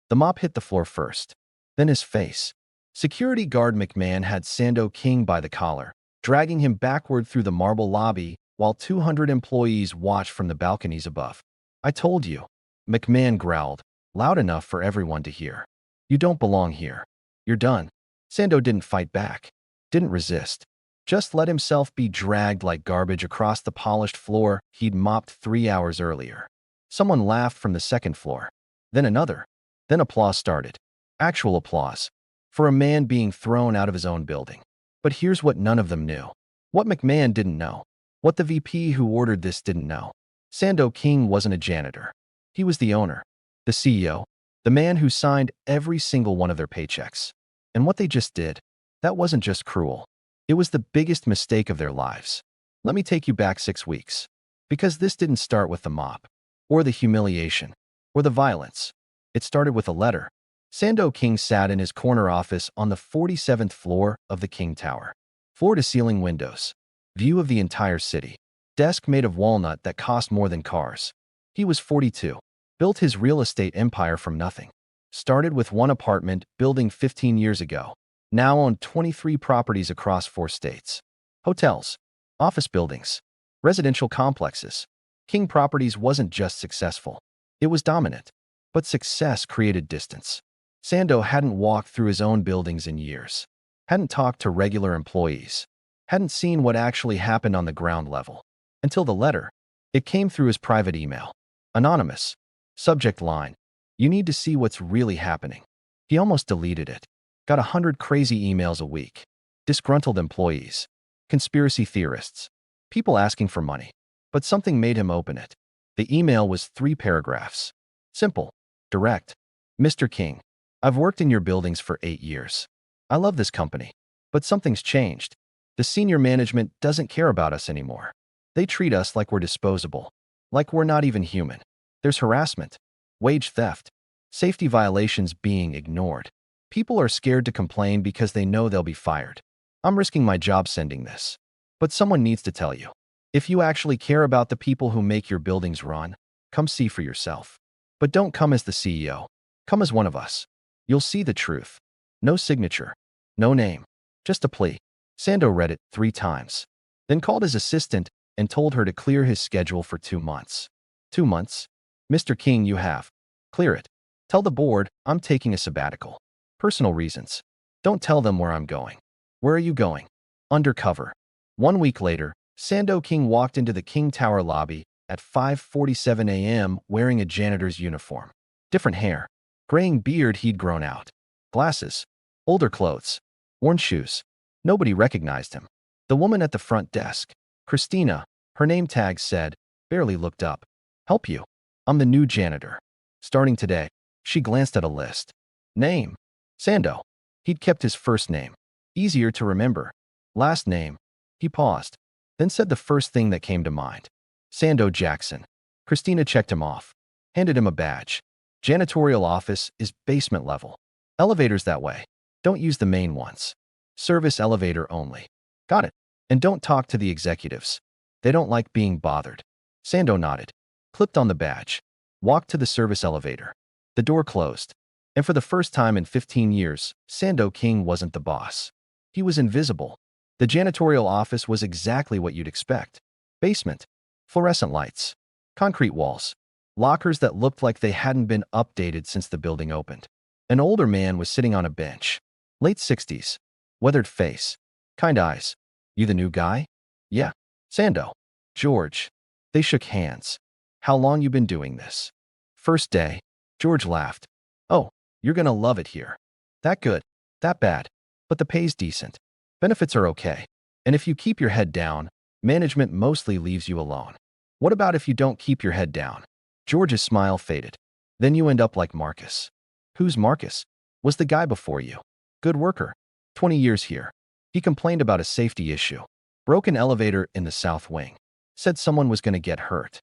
The mop hit the floor first, then his face. Security guard McMahon had Sando King by the collar, dragging him backward through the marble lobby while 200 employees watched from the balconies above. "I told you," McMahon growled, loud enough for everyone to hear. "You don't belong here. You're done." Sando didn't fight back, didn't resist. Just let himself be dragged like garbage across the polished floor he'd mopped 3 hours earlier. Someone laughed from the second floor. Then another. Then applause started. Actual applause. For a man being thrown out of his own building. But here's what none of them knew. What McMahon didn't know. What the VP who ordered this didn't know. Sando King wasn't a janitor. He was the owner. The CEO. The man who signed every single one of their paychecks. And what they just did, that wasn't just cruel. It was the biggest mistake of their lives. Let me take you back 6 weeks. Because this didn't start with the mop, or the humiliation, or the violence. It started with a letter. Sando King sat in his corner office on the 47th floor of the King Tower. Floor-to-ceiling windows. View of the entire city. Desk made of walnut that cost more than cars. He was 42. Built his real estate empire from nothing. Started with one apartment building 15 years ago. Now owned 23 properties across 4 states. Hotels, office buildings, residential complexes. King Properties wasn't just successful. It was dominant. But success created distance. Sando hadn't walked through his own buildings in years. Hadn't talked to regular employees. Hadn't seen what actually happened on the ground level. Until the letter. It came through his private email. Anonymous. Subject line. "You need to see what's really happening." He almost deleted it. Got 100 crazy emails a week. Disgruntled employees. Conspiracy theorists. People asking for money. But something made him open it. The email was 3 paragraphs. Simple. Direct. "Mr. King, I've worked in your buildings for 8 years. I love this company. But something's changed. The senior management doesn't care about us anymore. They treat us like we're disposable. Like we're not even human. There's harassment. Wage theft. Safety violations being ignored. People are scared to complain because they know they'll be fired. I'm risking my job sending this. But someone needs to tell you. If you actually care about the people who make your buildings run, come see for yourself. But don't come as the CEO. Come as one of us. You'll see the truth. No signature. No name. Just a plea." Sando read it 3 times. Then called his assistant and told her to clear his schedule for 2 months. 2 months? "Mr. King, you have. Clear it. Tell the board I'm taking a sabbatical. Personal reasons. Don't tell them where I'm going." "Where are you going?" "Undercover." 1 week later, Sando King walked into the King Tower lobby at 5:47 a.m. wearing a janitor's uniform. Different hair. Graying beard he'd grown out. Glasses. Older clothes. Worn shoes. Nobody recognized him. The woman at the front desk, Christina, her name tag said, barely looked up. "Help you. I'm the new janitor. Starting today." She glanced at a list. Name. Sando. He'd kept his first name. Easier to remember. Last name. He paused, then said the first thing that came to mind. Sando Jackson. Christina checked him off. Handed him a badge. Janitorial office is basement level. Elevators that way. Don't use the main ones. Service elevator only. Got it. And don't talk to the executives. They don't like being bothered. Sando nodded. Clipped on the badge. Walked to the service elevator. The door closed. And for the first time in 15 years, Sando King wasn't the boss. He was invisible. The janitorial office was exactly what you'd expect. Basement. Fluorescent lights. Concrete walls. Lockers that looked like they hadn't been updated since the building opened. An older man was sitting on a bench. Late 60s. Weathered face. Kind eyes. "You the new guy?" "Yeah." "Sando." "George." They shook hands. "How long you been doing this?" "First day." George laughed. "Oh, you're gonna love it here." "That good?" "That bad. But the pay's decent. Benefits are okay. And if you keep your head down, management mostly leaves you alone." "What about if you don't keep your head down?" George's smile faded. "Then you end up like Marcus." "Who's Marcus?" "Was the guy before you. Good worker. 20 years here. He complained about a safety issue. Broken elevator in the south wing. Said someone was going to get hurt.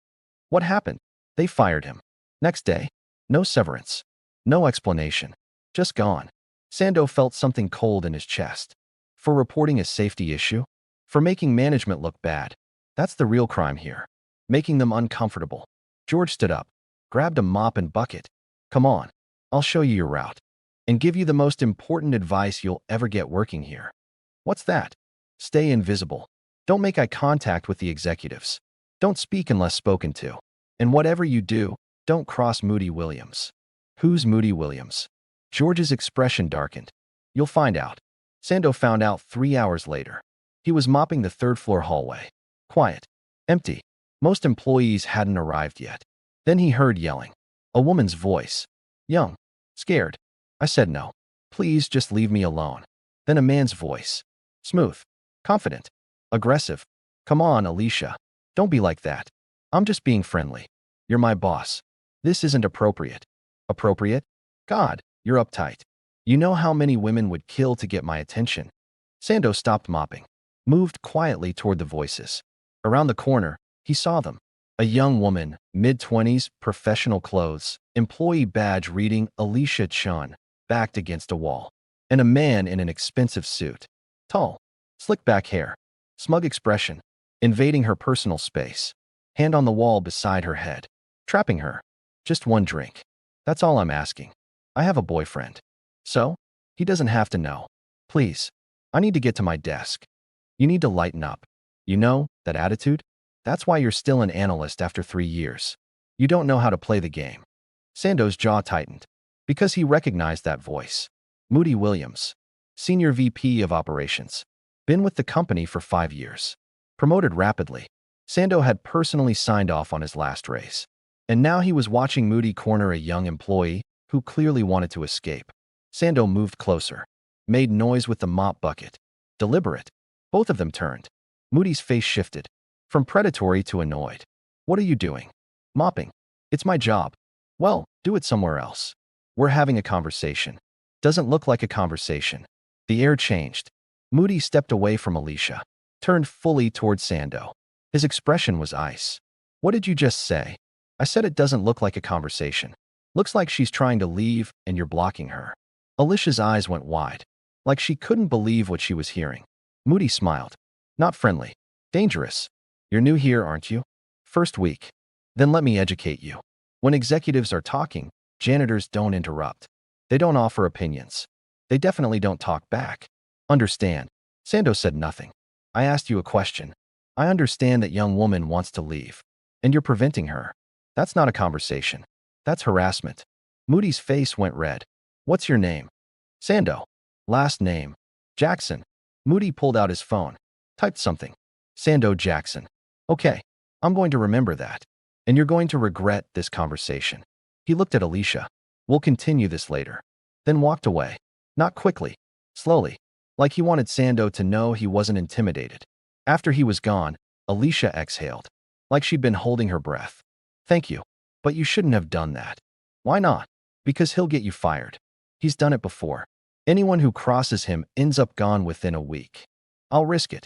What happened? They fired him. Next day, no severance. No explanation. Just gone." Sando felt something cold in his chest. For reporting a safety issue? For making management look bad. That's the real crime here. Making them uncomfortable. George stood up, grabbed a mop and bucket. "Come on. I'll show you your route and give you the most important advice you'll ever get working here. What's that? Stay invisible. Don't make eye contact with the executives. Don't speak unless spoken to. And whatever you do, don't cross Moody Williams. Who's Moody Williams? George's expression darkened. You'll find out. Sando found out 3 hours later. He was mopping the third-floor hallway. Quiet. Empty. Most employees hadn't arrived yet. Then he heard yelling. A woman's voice. Young. Scared. I said no. Please just leave me alone. Then a man's voice. Smooth. Confident. Aggressive. Come on, Alicia. Don't be like that. I'm just being friendly. You're my boss. This isn't appropriate. Appropriate? God, you're uptight. You know how many women would kill to get my attention? Sando stopped mopping, moved quietly toward the voices. Around the corner, he saw them. A young woman, mid-20s, professional clothes, employee badge reading Alicia Chun, backed against a wall. And a man in an expensive suit. Tall, slick back hair, smug expression, invading her personal space. Hand on the wall beside her head. Trapping her. Just one drink. That's all I'm asking. I have a boyfriend. So? He doesn't have to know. Please. I need to get to my desk. You need to lighten up. You know, that attitude? That's why you're still an analyst after 3 years. You don't know how to play the game. Sando's jaw tightened. Because he recognized that voice. Moody Williams. Senior VP of Operations. Been with the company for 5 years. Promoted rapidly. Sando had personally signed off on his last raise. And now he was watching Moody corner a young employee who clearly wanted to escape. Sando moved closer. Made noise with the mop bucket. Deliberate. Both of them turned. Moody's face shifted. From predatory to annoyed. What are you doing? Mopping. It's my job. Well, do it somewhere else. We're having a conversation. Doesn't look like a conversation. The air changed. Moody stepped away from Alicia. Turned fully toward Sando. His expression was ice. What did you just say? I said it doesn't look like a conversation. Looks like she's trying to leave and you're blocking her. Alicia's eyes went wide. Like she couldn't believe what she was hearing. Moody smiled. Not friendly. Dangerous. You're new here, aren't you? First week. Then let me educate you. When executives are talking, janitors don't interrupt. They don't offer opinions. They definitely don't talk back. Understand? Sando said nothing. I asked you a question. I understand that young woman wants to leave. And you're preventing her. That's not a conversation. That's harassment. Moody's face went red. What's your name? Sando. Last name. Jackson. Moody pulled out his phone. Typed something. Sando Jackson. Okay. I'm going to remember that. And you're going to regret this conversation. He looked at Alicia. We'll continue this later. Then walked away. Not quickly. Slowly. Like he wanted Sando to know he wasn't intimidated. After he was gone, Alicia exhaled. Like she'd been holding her breath. Thank you. But you shouldn't have done that. Why not? Because he'll get you fired. He's done it before. Anyone who crosses him ends up gone within a week. I'll risk it.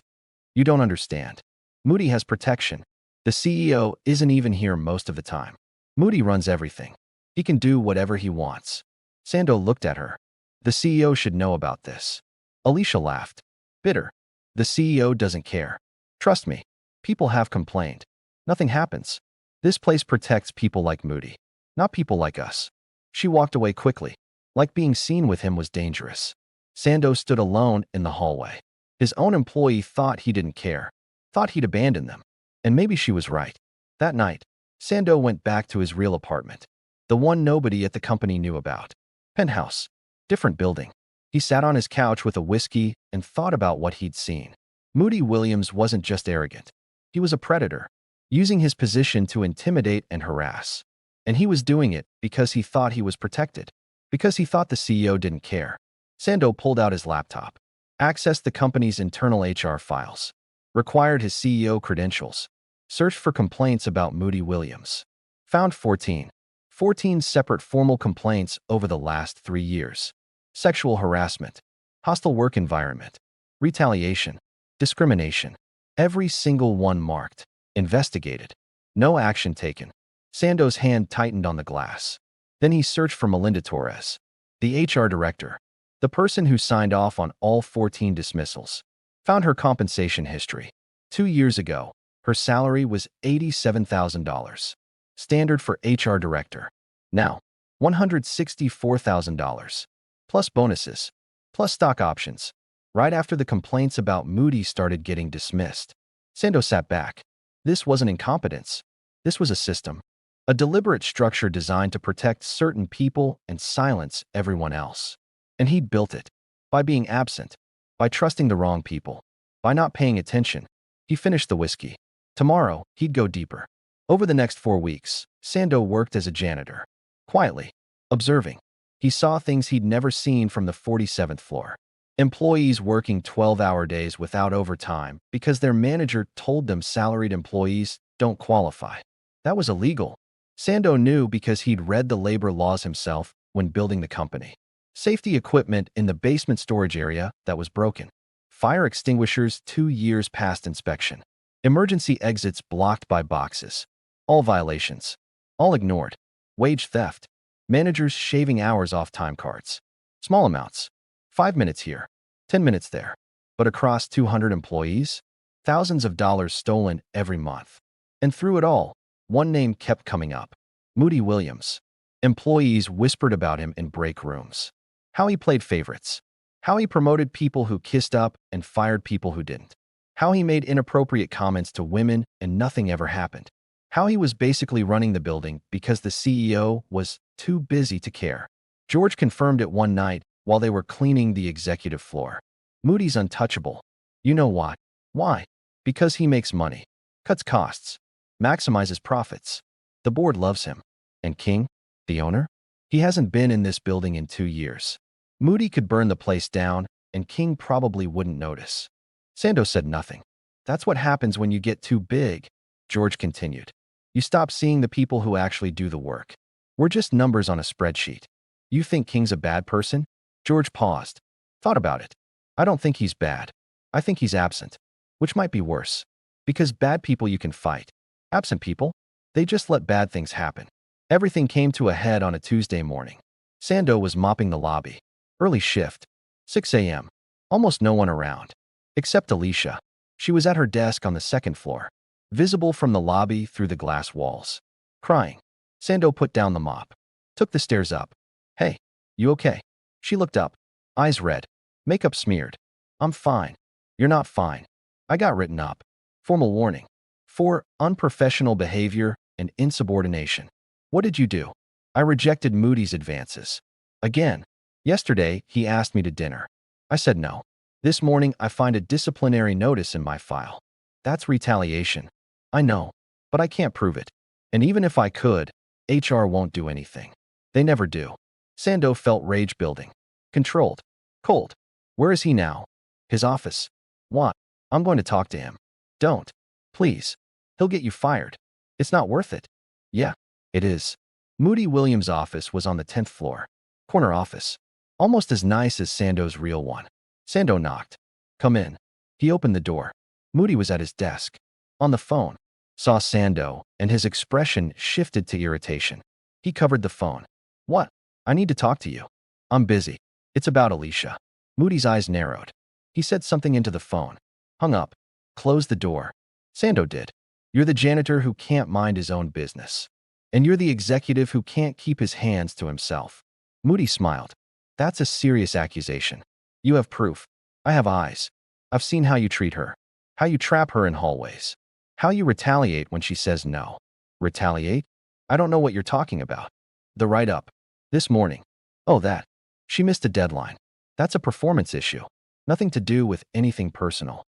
You don't understand. Moody has protection. The CEO isn't even here most of the time. Moody runs everything. He can do whatever he wants. Sando looked at her. The CEO should know about this. Alicia laughed. Bitter. The CEO doesn't care. Trust me. People have complained. Nothing happens. This place protects people like Moody, not people like us. She walked away quickly. Like being seen with him was dangerous. Sando stood alone in the hallway. His own employee thought he didn't care. Thought he'd abandoned them. And maybe she was right. That night, Sando went back to his real apartment. The one nobody at the company knew about. Penthouse. Different building. He sat on his couch with a whiskey and thought about what he'd seen. Moody Williams wasn't just arrogant. He was a predator, using his position to intimidate and harass. And he was doing it because he thought he was protected. Because he thought the CEO didn't care. Sando pulled out his laptop. Accessed the company's internal HR files. Required his CEO credentials. Searched for complaints about Moody Williams. Found 14. 14 separate formal complaints over the last 3 years. Sexual harassment. Hostile work environment. Retaliation. Discrimination. Every single one marked. Investigated. No action taken. Sando's hand tightened on the glass. Then he searched for Melinda Torres, the HR director, the person who signed off on all 14 dismissals. Found her compensation history. 2 years ago, her salary was $87,000. Standard for HR director. Now, $164,000, plus bonuses, plus stock options. Right after the complaints about Moody started getting dismissed, Sando sat back. This wasn't incompetence. This was a system, a deliberate structure designed to protect certain people and silence everyone else. And he'd built it by being absent, by trusting the wrong people, by not paying attention. He finished the whiskey. Tomorrow, he'd go deeper. Over the next 4 weeks, Sando worked as a janitor, quietly, observing. He saw things he'd never seen from the 47th floor. Employees working 12-hour days without overtime because their manager told them salaried employees don't qualify. That was illegal. Sando knew because he'd read the labor laws himself when building the company. Safety equipment in the basement storage area that was broken. Fire extinguishers 2 years past inspection. Emergency exits blocked by boxes. All violations. All ignored. Wage theft. Managers shaving hours off time cards. Small amounts. 5 minutes here, 10 minutes there. But across 200 employees, thousands of dollars stolen every month. And through it all, one name kept coming up. Moody Williams. Employees whispered about him in break rooms. How he played favorites. How he promoted people who kissed up and fired people who didn't. How he made inappropriate comments to women and nothing ever happened. How he was basically running the building because the CEO was too busy to care. George confirmed it one night while they were cleaning the executive floor. Moody's untouchable. You know what? Why? Because he makes money, cuts costs, maximizes profits. The board loves him. And King, the owner? He hasn't been in this building in 2 years. Moody could burn the place down, and King probably wouldn't notice. Sando said nothing. That's what happens when you get too big, George continued. You stop seeing the people who actually do the work. We're just numbers on a spreadsheet. You think King's a bad person? George paused, thought about it. I don't think he's bad. I think he's absent, which might be worse. Because bad people you can fight. Absent people, they just let bad things happen. Everything came to a head on a Tuesday morning. Sando was mopping the lobby. Early shift, 6 a.m. Almost no one around. Except Alicia. She was at her desk on the 2nd floor, visible from the lobby through the glass walls. Crying. Sando put down the mop. Took the stairs up. Hey, you okay? She looked up, eyes red, makeup smeared. I'm fine. You're not fine. I got written up. Formal warning. For unprofessional behavior and insubordination. What did you do? I rejected Moody's advances. Again. Yesterday, he asked me to dinner. I said no. This morning, I find a disciplinary notice in my file. That's retaliation. I know, but I can't prove it. And even if I could, HR won't do anything. They never do. Sando felt rage building. Controlled. Cold. Where is he now? His office. What? I'm going to talk to him. Don't. Please. He'll get you fired. It's not worth it. Yeah, it is. Moody Williams' office was on the 10th floor. Corner office. Almost as nice as Sando's real one. Sando knocked. Come in. He opened the door. Moody was at his desk. On the phone. Saw Sando, and his expression shifted to irritation. He covered the phone. What? I need to talk to you. I'm busy. It's about Alicia. Moody's eyes narrowed. He said something into the phone. Hung up. Closed the door. Sando did. You're the janitor who can't mind his own business. And you're the executive who can't keep his hands to himself. Moody smiled. That's a serious accusation. You have proof. I have eyes. I've seen how you treat her. How you trap her in hallways. How you retaliate when she says no. Retaliate? I don't know what you're talking about. The write-up. This morning. Oh, that. She missed a deadline. That's a performance issue. Nothing to do with anything personal.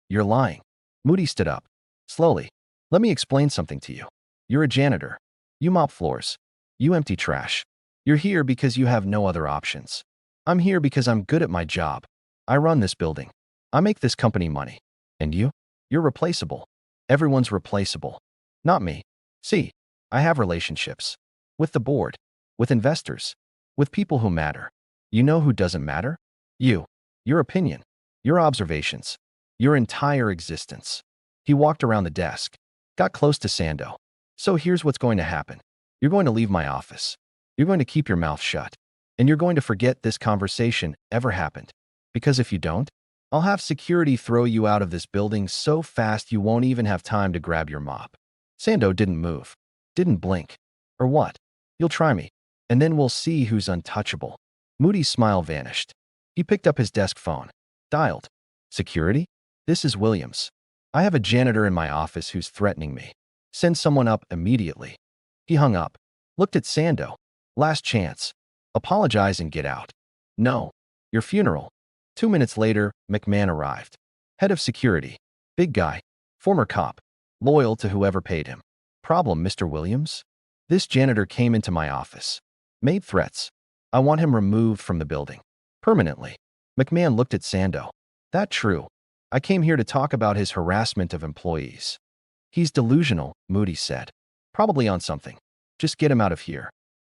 You're lying. Moody stood up. Slowly. Let me explain something to you. You're a janitor. You mop floors. You empty trash. You're here because you have no other options. I'm here because I'm good at my job. I run this building. I make this company money. And you? You're replaceable. Everyone's replaceable. Not me. See, I have relationships. With the board. With investors. With people who matter. You know who doesn't matter? You. Your opinion. Your observations. Your entire existence. He walked around the desk. Got close to Sando. So here's what's going to happen. You're going to leave my office. You're going to keep your mouth shut. And you're going to forget this conversation ever happened. Because if you don't, I'll have security throw you out of this building so fast you won't even have time to grab your mop. Sando didn't move. Didn't blink. Or what? You'll try me. and then we'll see who's untouchable. Moody's smile vanished. He picked up his desk phone. Dialed. Security? This is Williams. I have a janitor in my office who's threatening me. Send someone up immediately. He hung up. Looked at Sando. Last chance. Apologize and get out. No. Your funeral. 2 minutes later, McMahon arrived. Head of security. Big guy. Former cop. Loyal to whoever paid him. Problem, Mr. Williams? This janitor came into my office. Made threats. I want him removed from the building. Permanently. McMahon looked at Sando. That true. I came here to talk about his harassment of employees. He's delusional, Moody said. Probably on something. Just get him out of here.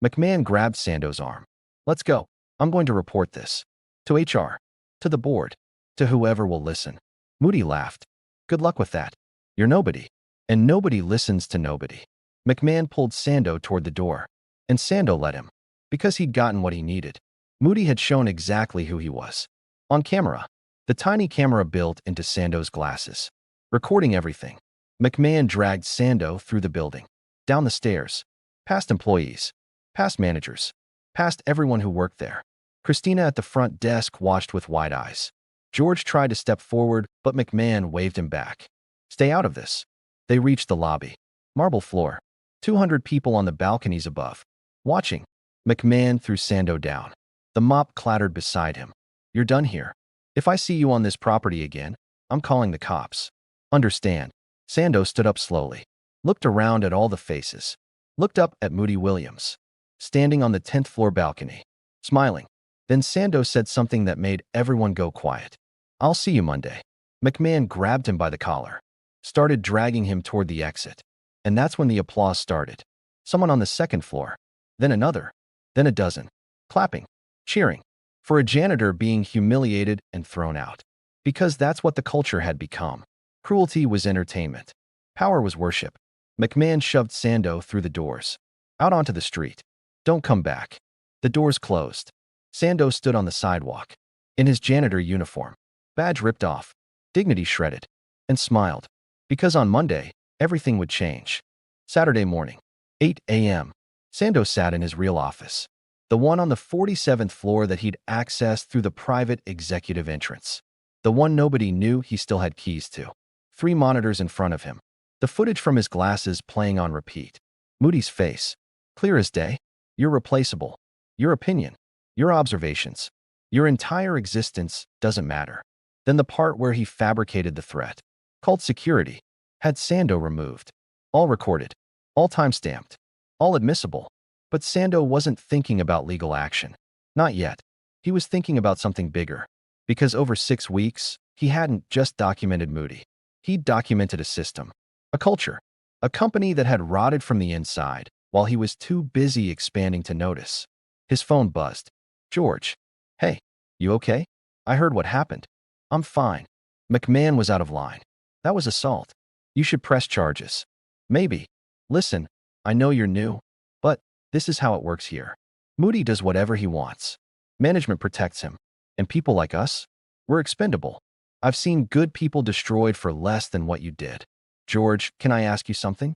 McMahon grabbed Sando's arm. Let's go. I'm going to report this. To HR. To the board. To whoever will listen. Moody laughed. Good luck with that. You're nobody. And nobody listens to nobody. McMahon pulled Sando toward the door. And Sando let him. Because he'd gotten what he needed. Moody had shown exactly who he was. On camera. The tiny camera built into Sando's glasses. Recording everything. McMahon dragged Sando through the building. Down the stairs. Past employees. Past managers. Past everyone who worked there. Christina at the front desk watched with wide eyes. George tried to step forward, but McMahon waved him back. Stay out of this. They reached the lobby. Marble floor. 200 people on the balconies above. Watching. McMahon threw Sando down. The mop clattered beside him. You're done here. If I see you on this property again, I'm calling the cops. Understand. Sando stood up slowly. Looked around at all the faces. Looked up at Moody Williams. Standing on the 10th floor balcony. Smiling. Then Sando said something that made everyone go quiet. I'll see you Monday. McMahon grabbed him by the collar. Started dragging him toward the exit. And that's when the applause started. Someone on the 2nd floor. Then another. Then a dozen. Clapping. Cheering. For a janitor being humiliated and thrown out. Because that's what the culture had become. Cruelty was entertainment. Power was worship. McMahon shoved Sando through the doors. Out onto the street. Don't come back. The doors closed. Sando stood on the sidewalk. In his janitor uniform. Badge ripped off. Dignity shredded. And smiled. Because on Monday, everything would change. Saturday morning. 8 a.m. Sando sat in his real office. The one on the 47th floor that he'd accessed through the private executive entrance. The one nobody knew he still had keys to. 3 monitors in front of him. The footage from his glasses playing on repeat. Moody's face. Clear as day. You're replaceable. Your opinion. Your observations. Your entire existence doesn't matter. Then the part where he fabricated the threat. Called security. Had Sando removed. All recorded. All time-stamped. All admissible. But Sando wasn't thinking about legal action. Not yet. He was thinking about something bigger. Because over 6 weeks, he hadn't just documented Moody. He'd documented a system. A culture. A company that had rotted from the inside, while he was too busy expanding to notice. His phone buzzed. George. Hey, you okay? I heard what happened. I'm fine. McMahon was out of line. That was assault. You should press charges. Maybe. Listen, I know you're new, but this is how it works here. Moody does whatever he wants. Management protects him. And people like us? We're expendable. I've seen good people destroyed for less than what you did. George, can I ask you something?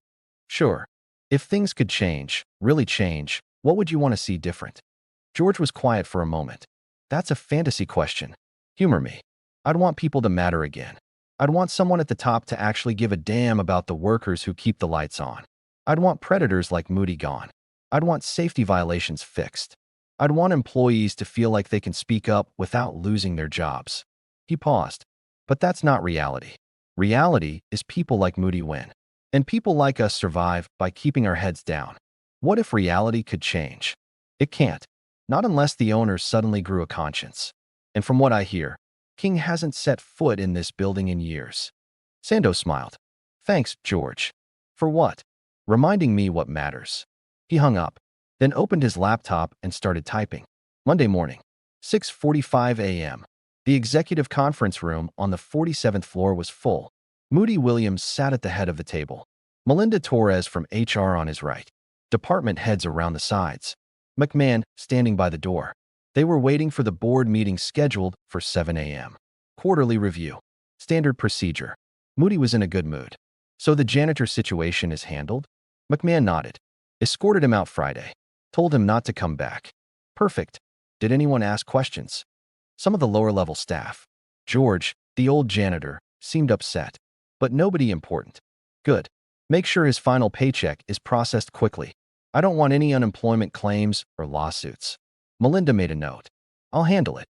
Sure. If things could change, really change, what would you want to see different? George was quiet for a moment. That's a fantasy question. Humor me. I'd want people to matter again. I'd want someone at the top to actually give a damn about the workers who keep the lights on. I'd want predators like Moody gone. I'd want safety violations fixed. I'd want employees to feel like they can speak up without losing their jobs. He paused. But that's not reality. Reality is people like Moody win. And people like us survive by keeping our heads down. What if reality could change? It can't. Not unless the owners suddenly grew a conscience. And from what I hear, King hasn't set foot in this building in years. Sando smiled. Thanks, George. For what? Reminding me what matters. He hung up, then opened his laptop and started typing. Monday morning, 6:45 a.m. The executive conference room on the 47th floor was full. Moody Williams sat at the head of the table. Melinda Torres from HR on his right. Department heads around the sides. McMahon standing by the door. They were waiting for the board meeting scheduled for 7 a.m. Quarterly review. Standard procedure. Moody was in a good mood. So the janitor situation is handled? McMahon nodded. Escorted him out Friday. Told him not to come back. Perfect. Did anyone ask questions? Some of the lower-level staff. George, the old janitor, seemed upset. But nobody important. Good. Make sure his final paycheck is processed quickly. I don't want any unemployment claims or lawsuits. Melinda made a note. I'll handle it.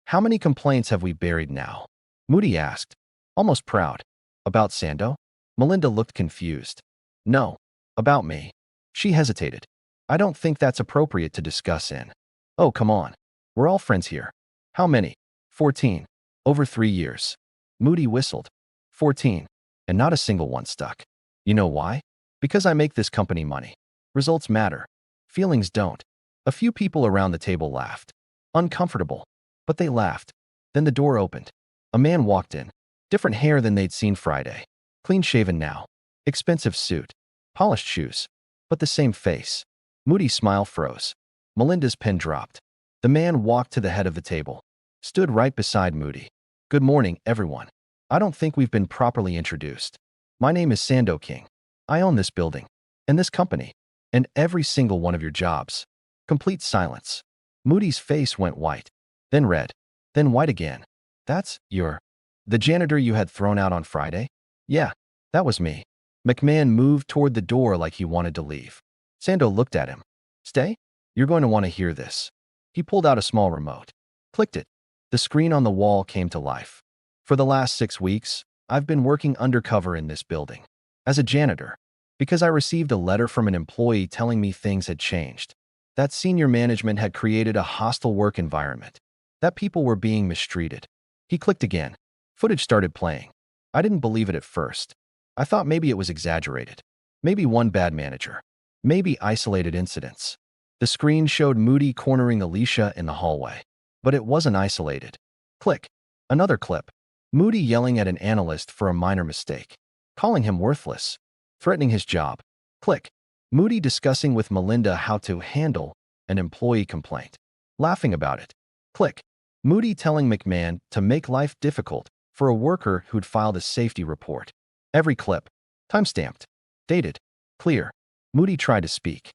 How many complaints have we buried now? Moody asked, almost proud. About Sando? Melinda looked confused. No. About me. She hesitated. I don't think that's appropriate to discuss in. Oh, come on. We're all friends here. How many? 14. Over 3 years. Moody whistled. 14. And not a single one stuck. You know why? Because I make this company money. Results matter. Feelings don't. A few people around the table laughed. Uncomfortable. But they laughed. Then the door opened. A man walked in. Different hair than they'd seen Friday. Clean-shaven now. Expensive suit. Polished shoes. But the same face. Moody's smile froze. Melinda's pen dropped. The man walked to the head of the table. Stood right beside Moody. Good morning, everyone. I don't think we've been properly introduced. My name is Sando King. I own this building. And this company. And every single one of your jobs. Complete silence. Moody's face went white. Then red. Then white again. That's the janitor you had thrown out on Friday? Yeah, that was me. McMahon moved toward the door like he wanted to leave. Sando looked at him. Stay? You're going to want to hear this. He pulled out a small remote. Clicked it. The screen on the wall came to life. For the last 6 weeks, I've been working undercover in this building. As a janitor. Because I received a letter from an employee telling me things had changed. That senior management had created a hostile work environment. That people were being mistreated. He clicked again. Footage started playing. I didn't believe it at first. I thought maybe it was exaggerated. Maybe one bad manager. Maybe isolated incidents. The screen showed Moody cornering Alicia in the hallway. But it wasn't isolated. Click. Another clip. Moody yelling at an analyst for a minor mistake. Calling him worthless. Threatening his job. Click. Moody discussing with Melinda how to handle an employee complaint. Laughing about it. Click. Moody telling McMahon to make life difficult for a worker who'd filed a safety report. Every clip. Timestamped. Dated. Clear. Moody tried to speak.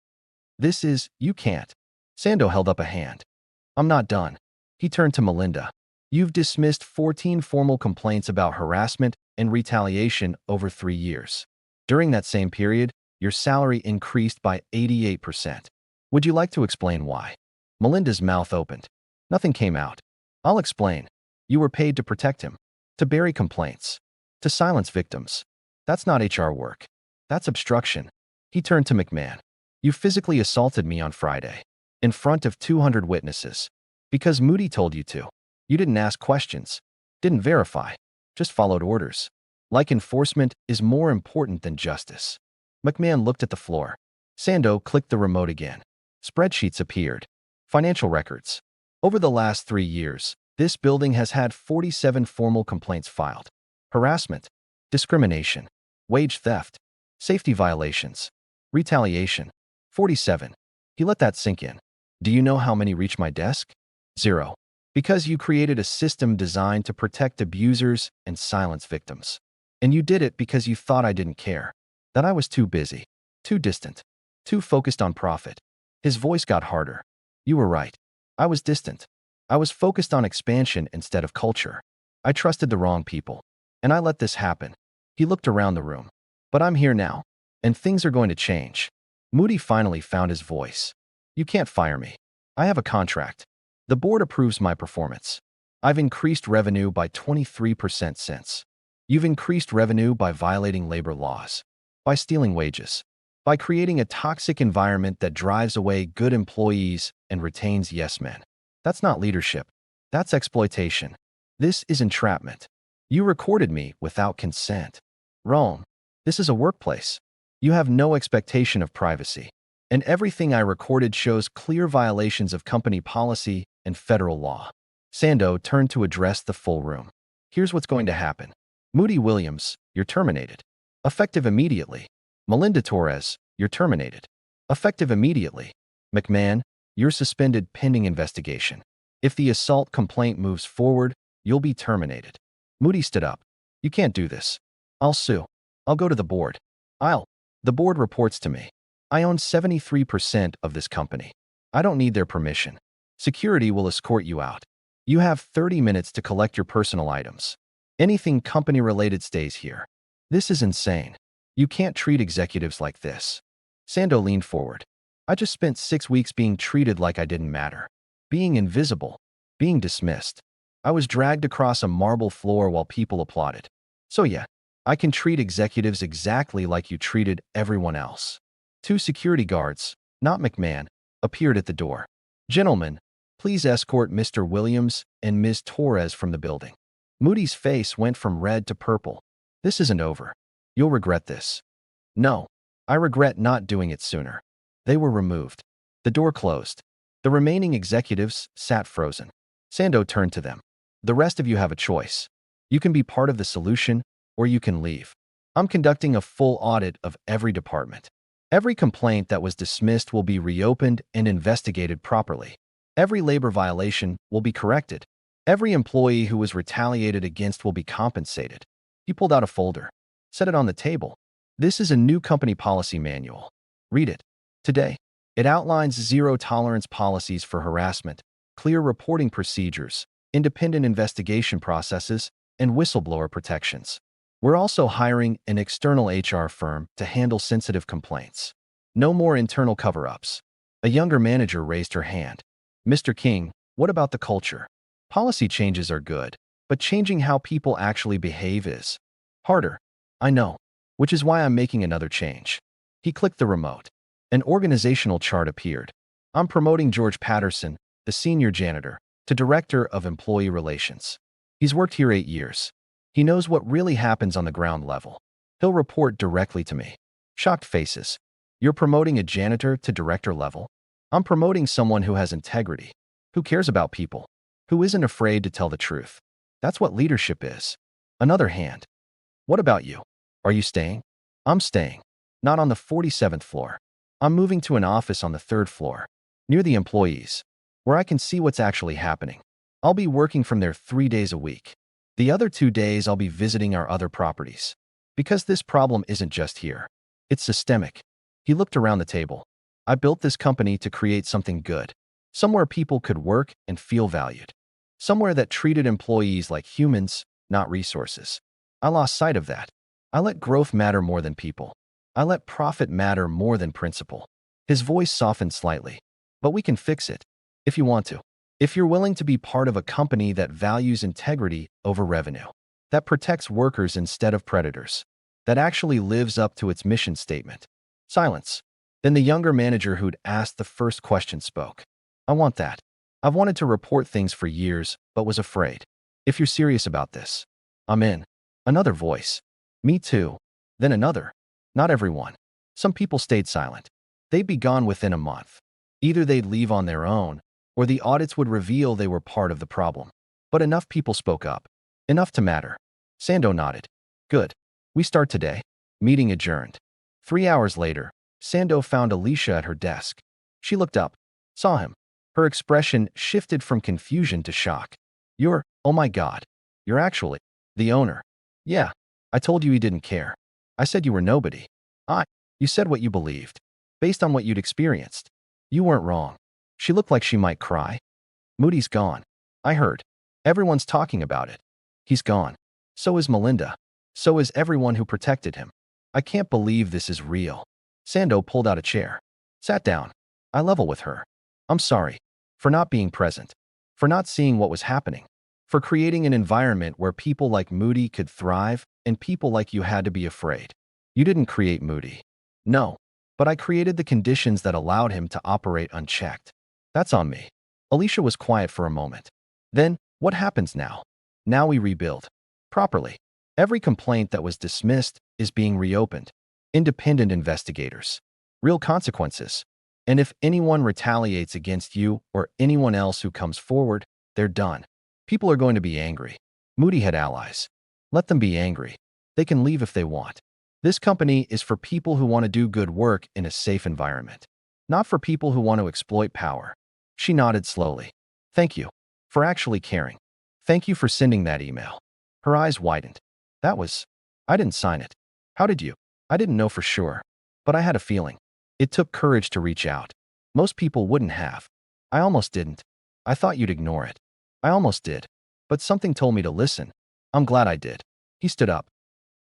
You can't. Sando held up a hand. I'm not done. He turned to Melinda. You've dismissed 14 formal complaints about harassment and retaliation over 3 years. During that same period, your salary increased by 88%. Would you like to explain why? Melinda's mouth opened. Nothing came out. I'll explain. You were paid to protect him. To bury complaints. To silence victims. That's not HR work. That's obstruction. He turned to McMahon. You physically assaulted me on Friday. In front of 200 witnesses. Because Moody told you to. You didn't ask questions. Didn't verify. Just followed orders. Like enforcement is more important than justice. McMahon looked at the floor. Sando clicked the remote again. Spreadsheets appeared. Financial records. Over the last 3 years, this building has had 47 formal complaints filed. Harassment. Discrimination. Wage theft. Safety violations. Retaliation. 47. He let that sink in. Do you know how many reach my desk? 0. Because you created a system designed to protect abusers and silence victims. And you did it because you thought I didn't care. That I was too busy. Too distant. Too focused on profit. His voice got harder. You were right. I was distant. I was focused on expansion instead of culture. I trusted the wrong people. And I let this happen. He looked around the room. But I'm here now. And things are going to change. Moody finally found his voice. You can't fire me. I have a contract. The board approves my performance. I've increased revenue by 23% since. You've increased revenue by violating labor laws. By stealing wages. By creating a toxic environment that drives away good employees and retains yes men. That's not leadership. That's exploitation. This is entrapment. You recorded me without consent. Wrong. This is a workplace. You have no expectation of privacy. And everything I recorded shows clear violations of company policy and federal law. Sando turned to address the full room. Here's what's going to happen. Moody Williams, you're terminated. Effective immediately. Melinda Torres, you're terminated. Effective immediately. McMahon, you're suspended pending investigation. If the assault complaint moves forward, you'll be terminated. Moody stood up. You can't do this. I'll sue. I'll go to the board. The board reports to me. I own 73% of this company. I don't need their permission. Security will escort you out. You have 30 minutes to collect your personal items. Anything company-related stays here. This is insane. You can't treat executives like this. Sando leaned forward. I just spent 6 weeks being treated like I didn't matter. Being invisible. Being dismissed. I was dragged across a marble floor while people applauded. So yeah, I can treat executives exactly like you treated everyone else. 2 security guards, not McMahon, appeared at the door. Gentlemen, please escort Mr. Williams and Ms. Torres from the building. Moody's face went from red to purple. This isn't over. You'll regret this. No, I regret not doing it sooner. They were removed. The door closed. The remaining executives sat frozen. Sando turned to them. The rest of you have a choice. You can be part of the solution, or you can leave. I'm conducting a full audit of every department. Every complaint that was dismissed will be reopened and investigated properly. Every labor violation will be corrected. Every employee who was retaliated against will be compensated. He pulled out a folder, set it on the table. This is a new company policy manual. Read it. Today, it outlines zero-tolerance policies for harassment, clear reporting procedures, independent investigation processes, and whistleblower protections. We're also hiring an external HR firm to handle sensitive complaints. No more internal cover-ups. A younger manager raised her hand. Mr. King, what about the culture? Policy changes are good, but changing how people actually behave is harder. I know, which is why I'm making another change. He clicked the remote. An organizational chart appeared. I'm promoting George Patterson, the senior janitor, to Director of Employee Relations. He's worked here 8 years. He knows what really happens on the ground level. He'll report directly to me. Shocked faces. You're promoting a janitor to director level? I'm promoting someone who has integrity, who cares about people, who isn't afraid to tell the truth. That's what leadership is. Another hand. What about you? Are you staying? I'm staying. Not on the 47th floor. I'm moving to an office on the 3rd floor, near the employees, where I can see what's actually happening. I'll be working from there 3 days a week. The other 2 days I'll be visiting our other properties. Because this problem isn't just here. It's systemic. He looked around the table. I built this company to create something good. Somewhere people could work and feel valued. Somewhere that treated employees like humans, not resources. I lost sight of that. I let growth matter more than people. I let profit matter more than principle. His voice softened slightly. But we can fix it. If you want to. If you're willing to be part of a company that values integrity over revenue. That protects workers instead of predators. That actually lives up to its mission statement. Silence. Then the younger manager who'd asked the first question spoke. I want that. I've wanted to report things for years, but was afraid. If you're serious about this, I'm in. Another voice. Me too. Then another. Not everyone. Some people stayed silent. They'd be gone within a month. Either they'd leave on their own, or the audits would reveal they were part of the problem. But enough people spoke up. Enough to matter. Sando nodded. Good. We start today. Meeting adjourned. 3 hours later, Sando found Alicia at her desk. She looked up, saw him. Her expression shifted from confusion to shock. Oh my God. You're actually the owner. Yeah. I told you you didn't care. I said you were nobody. You said what you believed. Based on what you'd experienced. You weren't wrong. She looked like she might cry. Moody's gone. I heard. Everyone's talking about it. He's gone. So is Melinda. So is everyone who protected him. I can't believe this is real. Sando pulled out a chair. Sat down. I level with her. I'm sorry. For not being present. For not seeing what was happening. For creating an environment where people like Moody could thrive and people like you had to be afraid. You didn't create Moody. No. But I created the conditions that allowed him to operate unchecked. That's on me. Alicia was quiet for a moment. Then, what happens now? Now we rebuild. Properly. Every complaint that was dismissed is being reopened. Independent investigators. Real consequences. And if anyone retaliates against you or anyone else who comes forward, they're done. People are going to be angry. Moody had allies. Let them be angry. They can leave if they want. This company is for people who want to do good work in a safe environment. Not for people who want to exploit power. She nodded slowly. Thank you. For actually caring. Thank you for sending that email. Her eyes widened. I didn't sign it. How did you? I didn't know for sure. But I had a feeling. It took courage to reach out. Most people wouldn't have. I almost didn't. I thought you'd ignore it. I almost did. But something told me to listen. I'm glad I did. He stood up.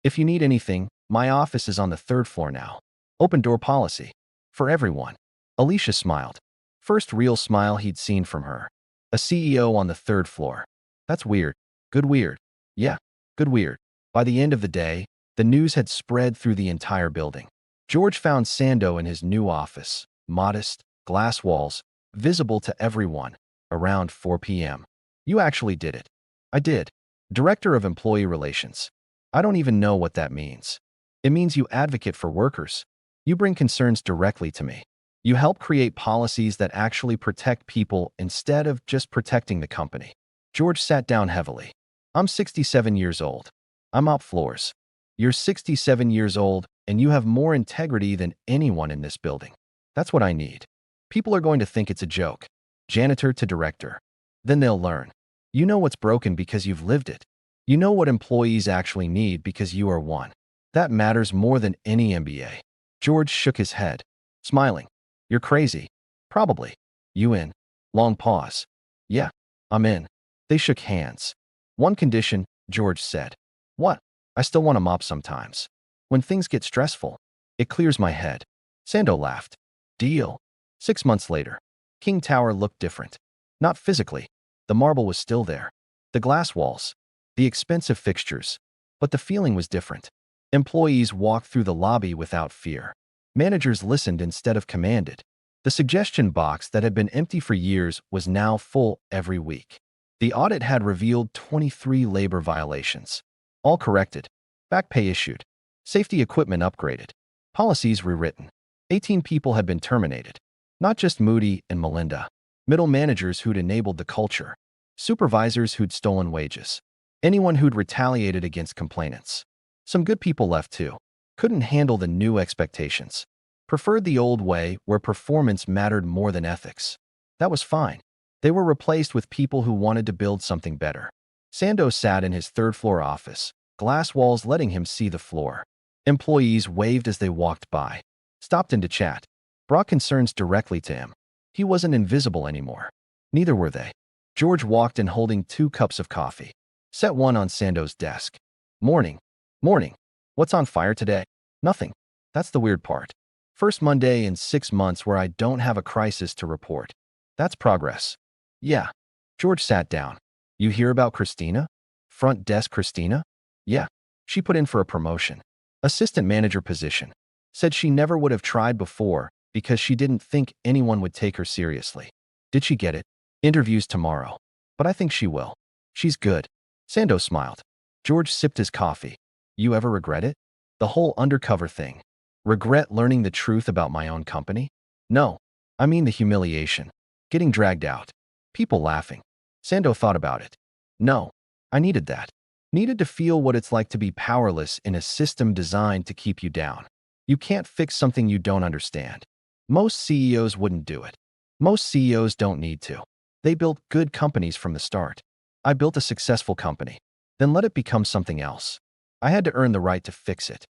If you need anything, my office is on the third floor now. Open door policy. For everyone. Alicia smiled. First real smile he'd seen from her. A CEO on the third floor. That's weird. Good weird. Yeah, good weird. By the end of the day, the news had spread through the entire building. George found Sando in his new office, modest, glass walls, visible to everyone, around 4 p.m. You actually did it. I did. Director of Employee Relations. I don't even know what that means. It means you advocate for workers. You bring concerns directly to me. You help create policies that actually protect people instead of just protecting the company. George sat down heavily. I'm 67 years old. I mop floors. You're 67 years old, and you have more integrity than anyone in this building. That's what I need. People are going to think it's a joke. Janitor to director. Then they'll learn. You know what's broken because you've lived it. You know what employees actually need because you are one. That matters more than any MBA. George shook his head, smiling. You're crazy. Probably. You in? Long pause. Yeah, I'm in. They shook hands. One condition, George said. What? I still want to mop sometimes. When things get stressful, it clears my head. Sando laughed. Deal. 6 months later, King Tower looked different. Not physically. The marble was still there. The glass walls. The expensive fixtures. But the feeling was different. Employees walked through the lobby without fear. Managers listened instead of commanded. The suggestion box that had been empty for years was now full every week. The audit had revealed 23 labor violations. All corrected. Back pay issued. Safety equipment upgraded. Policies rewritten. 18 people had been terminated. Not just Moody and Melinda. Middle managers who'd enabled the culture. Supervisors who'd stolen wages. Anyone who'd retaliated against complainants. Some good people left too. Couldn't handle the new expectations. Preferred the old way where performance mattered more than ethics. That was fine. They were replaced with people who wanted to build something better. Sando sat in his third-floor office, glass walls letting him see the floor. Employees waved as they walked by, stopped in to chat, brought concerns directly to him. He wasn't invisible anymore. Neither were they. George walked in holding 2 cups of coffee. Set one on Sando's desk. Morning. Morning. What's on fire today? Nothing. That's the weird part. First Monday in 6 months where I don't have a crisis to report. That's progress. Yeah. George sat down. You hear about Christina? Front desk Christina? Yeah. She put in for a promotion. Assistant manager position. Said she never would have tried before because she didn't think anyone would take her seriously. Did she get it? Interviews tomorrow. But I think she will. She's good. Sando smiled. George sipped his coffee. You ever regret it? The whole undercover thing. Regret learning the truth about my own company? No. I mean the humiliation. Getting dragged out. People laughing. Sando thought about it. No. I needed that. Needed to feel what it's like to be powerless in a system designed to keep you down. You can't fix something you don't understand. Most CEOs wouldn't do it. Most CEOs don't need to. They built good companies from the start. I built a successful company. Then let it become something else. I had to earn the right to fix it.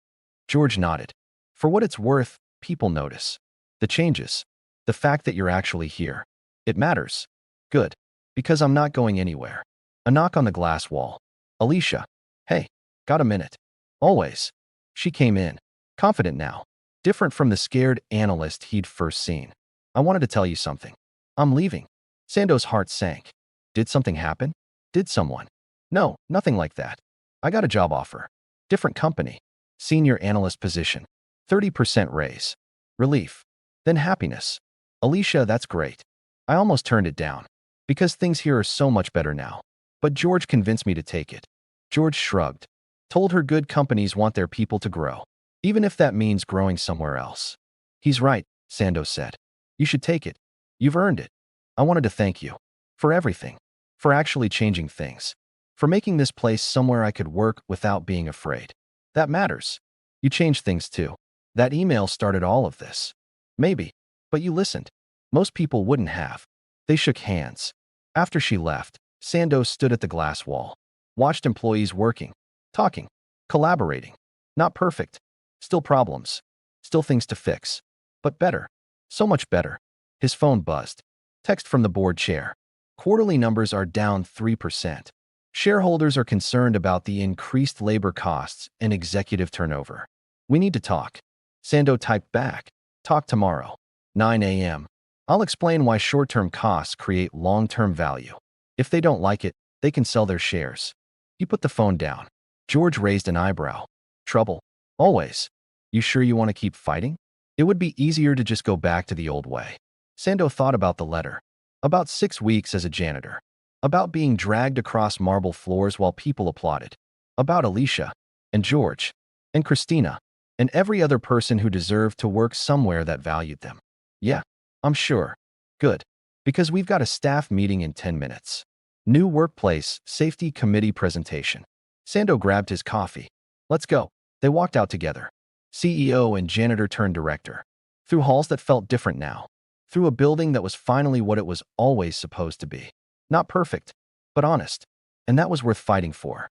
George nodded. For what it's worth, people notice. The changes. The fact that you're actually here. It matters. Good. Because I'm not going anywhere. A knock on the glass wall. Alicia. Hey. Got a minute? Always. She came in. Confident now. Different from the scared analyst he'd first seen. I wanted to tell you something. I'm leaving. Sando's heart sank. Did something happen? Did someone? No, nothing like that. I got a job offer. Different company. Senior analyst position. 30% raise. Relief. Then happiness. Alicia, that's great. I almost turned it down. Because things here are so much better now. But George convinced me to take it. George shrugged. Told her good companies want their people to grow. Even if that means growing somewhere else. He's right, Sando said. You should take it. You've earned it. I wanted to thank you. For everything. For actually changing things. For making this place somewhere I could work without being afraid. That matters. You changed things too. That email started all of this. Maybe. But you listened. Most people wouldn't have. They shook hands. After she left, Sando stood at the glass wall. Watched employees working. Talking. Collaborating. Not perfect. Still problems. Still things to fix. But better. So much better. His phone buzzed. Text from the board chair. Quarterly numbers are down 3%. Shareholders are concerned about the increased labor costs and executive turnover. We need to talk. Sando typed back. Talk tomorrow. 9 a.m. I'll explain why short-term costs create long-term value. If they don't like it, they can sell their shares. He put the phone down. George raised an eyebrow. Trouble. Always. You sure you want to keep fighting? It would be easier to just go back to the old way. Sando thought about the letter. About 6 weeks as a janitor. About being dragged across marble floors while people applauded. About Alicia. And George. And Christina. And every other person who deserved to work somewhere that valued them. Yeah, I'm sure. Good. Because we've got a staff meeting in 10 minutes. New Workplace Safety Committee presentation. Sando grabbed his coffee. Let's go. They walked out together. CEO and janitor turned director. Through halls that felt different now. Through a building that was finally what it was always supposed to be. Not perfect, but honest. And that was worth fighting for.